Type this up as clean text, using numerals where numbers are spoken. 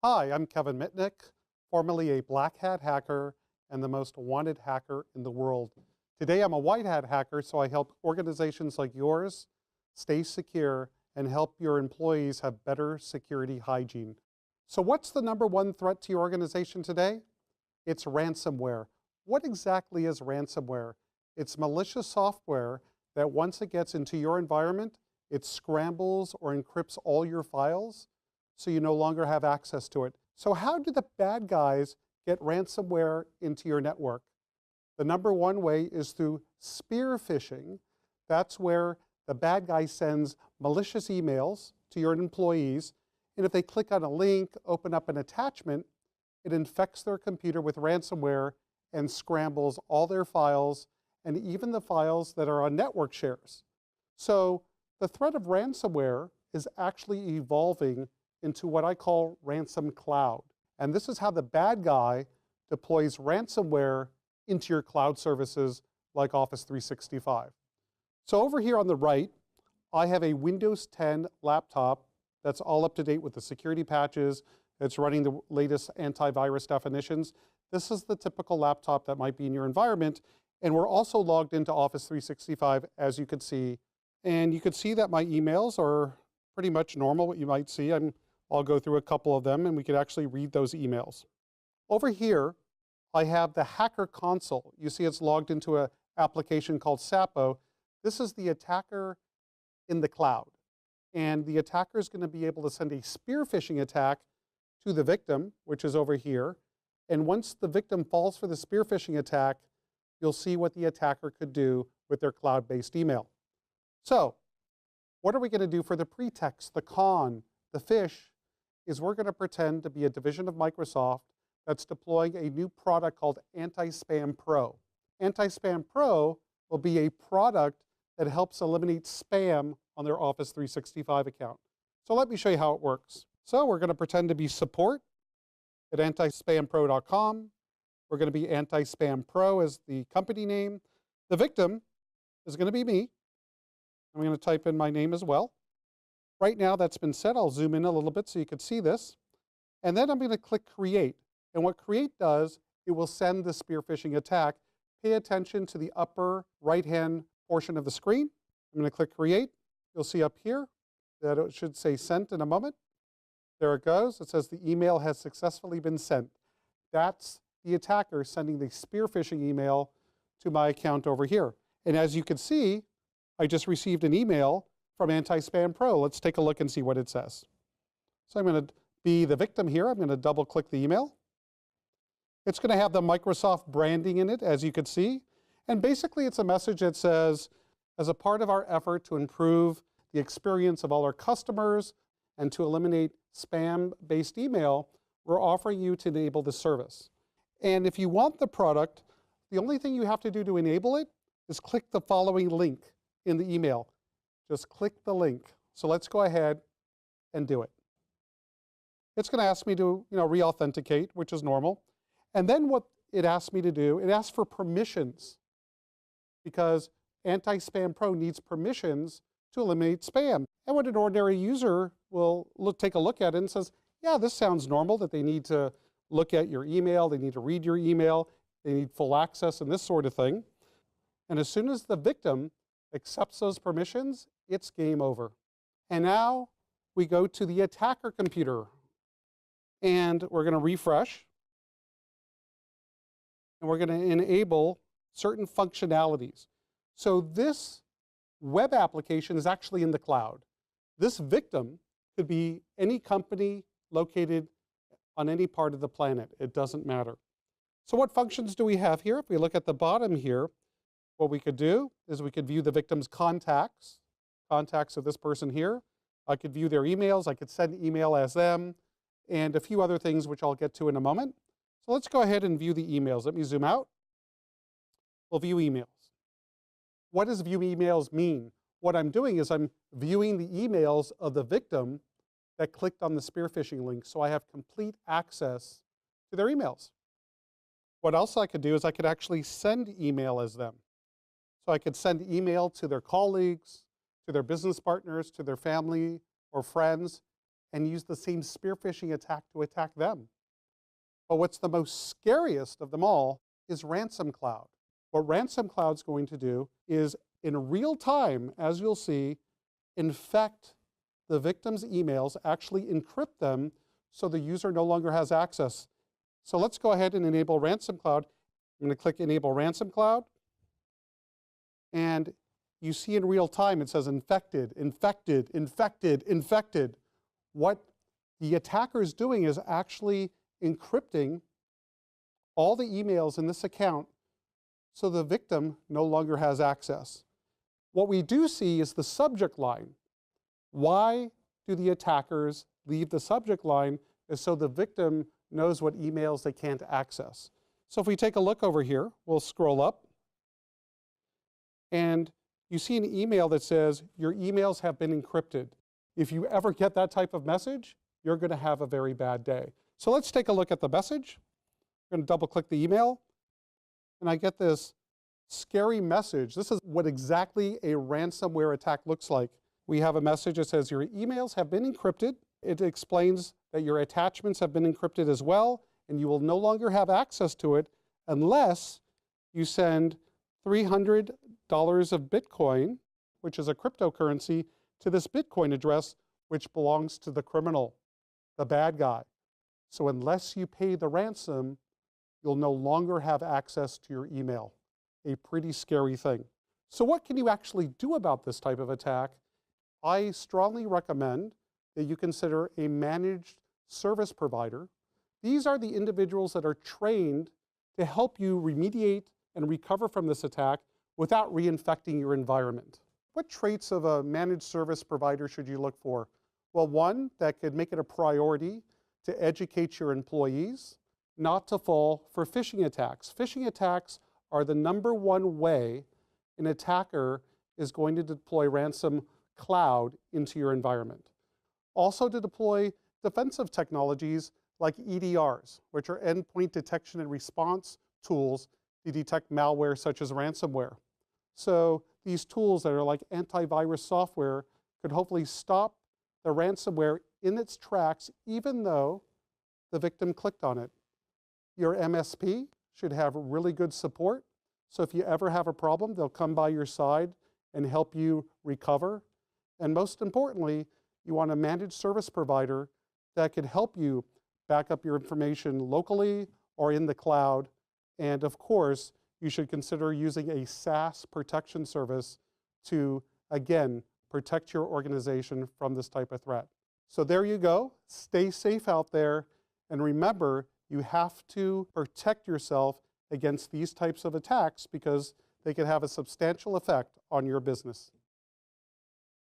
Hi, I'm Kevin Mitnick, formerly a black hat hacker and the most wanted hacker in the world. Today I'm a white hat hacker, so I help organizations like yours stay secure and help your employees have better security hygiene. So what's the number one threat to your organization today? It's ransomware. What exactly is ransomware? It's malicious software that once it gets into your environment, it scrambles or encrypts all your files so you no longer have access to it. So how do the bad guys get ransomware into your network? The number one way is through spear phishing. That's where the bad guy sends malicious emails to your employees, and if they click on a link, open up an attachment, it infects their computer with ransomware and scrambles all their files and even the files that are on network shares. So the threat of ransomware is actually evolving into what I call Ransomcloud. And this is how the bad guy deploys ransomware into your cloud services like Office 365. So over here on the right, I have a Windows 10 laptop that's all up to date with the security patches. It's running the latest antivirus definitions. This is the typical laptop that might be in your environment. And we're also logged into Office 365, as you can see. And you can see that my emails are pretty much normal, what you might see. I'll go through a couple of them and we could actually read those emails. Over here, I have the hacker console. You see it's logged into an application called Sapo. This is the attacker in the cloud. And the attacker is going to be able to send a spear phishing attack to the victim, which is over here. And once the victim falls for the spear phishing attack, you'll see what the attacker could do with their cloud-based email. So what are we going to do for the pretext, the con, the phish? Is we're going to pretend to be a division of Microsoft that's deploying a new product called Anti-Spam Pro. Anti-Spam Pro will be a product that helps eliminate spam on their Office 365 account. So let me show you how it works. So we're going to pretend to be support at antispampro.com. We're going to be Anti-Spam Pro as the company name. The victim is going to be me. I'm going to type in my name as well. Right now that's been set. I'll zoom in a little bit so you can see this. And then I'm going to click Create. And what Create does, it will send the spear phishing attack. Pay attention to the upper right-hand portion of the screen. I'm going to click Create. You'll see up here that it should say Sent in a moment. There it goes. It says the email has successfully been sent. That's the attacker sending the spear phishing email to my account over here. And as you can see, I just received an email from Anti-Spam Pro. Let's take a look and see what it says. So I'm going to be the victim here. I'm going to double click the email. It's going to have the Microsoft branding in it, as you can see. And basically it's a message that says, as a part of our effort to improve the experience of all our customers and to eliminate spam-based email, we're offering you to enable this service. And if you want the product, the only thing you have to do to enable it is click the following link in the email. Just click the link. So let's go ahead and do it. It's going to ask me to, re-authenticate, which is normal. And then what it asks me to do, it asks for permissions because Anti-Spam Pro needs permissions to eliminate spam. And what an ordinary user will take a look at it and says, yeah, this sounds normal that they need to look at your email, they need to read your email, they need full access and this sort of thing. And as soon as the victim accepts those permissions, it's game over. And now we go to the attacker computer and we're going to refresh and we're going to enable certain functionalities. So this web application is actually in the cloud. This victim could be any company located on any part of the planet. It doesn't matter. So what functions do we have here? If we look at the bottom here, what we could do is we could view the victim's contacts of this person here. I could view their emails. I could send email as them and a few other things which I'll get to in a moment. So let's go ahead and view the emails. Let me zoom out. We'll view emails. What does view emails mean? What I'm doing is I'm viewing the emails of the victim that clicked on the spear phishing link, so I have complete access to their emails. What else I could do is I could actually send email as them. So I could send email to their colleagues, to their business partners, to their family or friends, and use the same spear phishing attack to attack them. But what's the most scariest of them all is Ransomcloud. What Ransomcloud is going to do is, in real time, as you'll see, infect the victim's emails, actually encrypt them so the user no longer has access. So let's go ahead and enable Ransomcloud. I'm going to click Enable Ransomcloud. And you see in real time it says infected, infected, infected, infected. What the attacker is doing is actually encrypting all the emails in this account so the victim no longer has access. What we do see is the subject line. Why do the attackers leave the subject line? Is so the victim knows what emails they can't access. So if we take a look over here, we'll scroll up, and you see an email that says, your emails have been encrypted. If you ever get that type of message, you're going to have a very bad day. So let's take a look at the message. I'm going to double click the email, and I get this scary message. This is what exactly a ransomware attack looks like. We have a message that says your emails have been encrypted. It explains that your attachments have been encrypted as well, and you will no longer have access to it unless you send $300 of Bitcoin, which is a cryptocurrency, to this Bitcoin address, which belongs to the criminal, the bad guy. So unless you pay the ransom, you'll no longer have access to your email. A pretty scary thing. So what can you actually do about this type of attack? I strongly recommend that you consider a managed service provider. These are the individuals that are trained to help you remediate and recover from this attack without reinfecting your environment. What traits of a managed service provider should you look for? Well, one, that could make it a priority to educate your employees not to fall for phishing attacks. Phishing attacks are the #1 way an attacker is going to deploy Ransomcloud into your environment. Also to deploy defensive technologies like EDRs, which are endpoint detection and response tools to detect malware such as ransomware. So these tools that are like antivirus software could hopefully stop the ransomware in its tracks even though the victim clicked on it. Your MSP should have really good support. So if you ever have a problem, they'll come by your side and help you recover. And most importantly, you want a managed service provider that could help you back up your information locally or in the cloud. And of course, you should consider using a SaaS protection service to, again, protect your organization from this type of threat. So there you go. Stay safe out there. And remember, you have to protect yourself against these types of attacks because they can have a substantial effect on your business.